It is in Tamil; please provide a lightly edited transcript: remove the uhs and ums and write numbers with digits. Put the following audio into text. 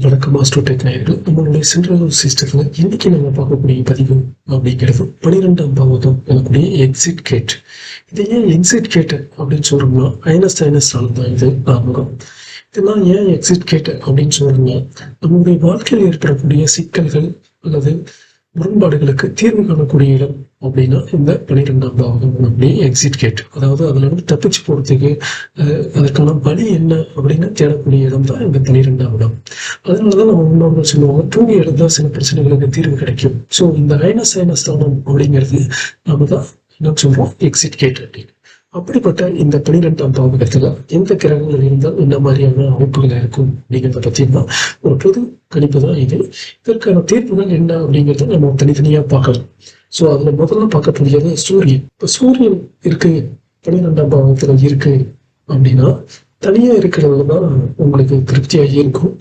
வணக்கம் ஆஸ்ட்ரோடெக் நேயர்கள். நம்மளுடைய சென்ட்ரல் சிஸ்டத்துல இன்னைக்கு நம்ம பார்க்கக்கூடிய பதிவு அப்படிங்கிறது 12ஆம் பாவகம் எனக்கூடிய எக்ஸிட் கேட். இதை ஏன் எக்ஸிட் கேட் அப்படின்னு சொல்றோம்னா ஐனஸ்டைனஸ்னால தான் இது ஆகும். இதெல்லாம் ஏன் எக்ஸிட் கேட் அப்படின்னு சொல்றோம்னா நம்மளுடைய வாழ்க்கையில் ஏற்படக்கூடிய சிக்கல்கள் அல்லது முரண்பாடுகளுக்கு தீர்வு காணக்கூடிய இடம் அப்படின்னா இந்த 12ஆம் பாவகம் அப்படி எக்ஸிட் கேட். அதாவது அதுல இருந்து தப்பிச்சு போறதுக்கு அதற்கான வழி என்ன அப்படின்னு தேடக்கூடிய இடம் தான் இந்த 12ஆம் இடம். அதனாலதான் நம்ம முன்னோர்கள் சொல்லுவாங்க, தூங்கி எழுந்தா சில பிரச்சனைகளுக்கு தீர்வு கிடைக்கும். ஸோ இந்த ஐனஸ்தானம் அப்படிங்கிறது நாம தான் என்ன சொல்றோம், எக்ஸிட் கேட் அப்படின்னு. அப்படிப்பட்ட இந்த 12ஆம் பாவகத்துல எந்த கிரகங்கள் இருந்தால் என்ன மாதிரியான அமைப்புகள் இருக்கும் அப்படிங்கிறத பத்தினா ஒரு பொது கணிப்பு தான் இது. இதற்கான தீர்ப்புகள் என்ன அப்படிங்கிறத நம்ம தனித்தனியா பார்க்கலாம். ஸோ அதுல முதல்ல பார்க்கக்கூடியது சூரியன். இப்ப சூரியன் இருக்கு 12ஆம் பாவகத்துல இருக்கு அப்படின்னா தனியா இருக்கிறதுல தான் உங்களுக்கு திருப்தியாக இருக்கும்.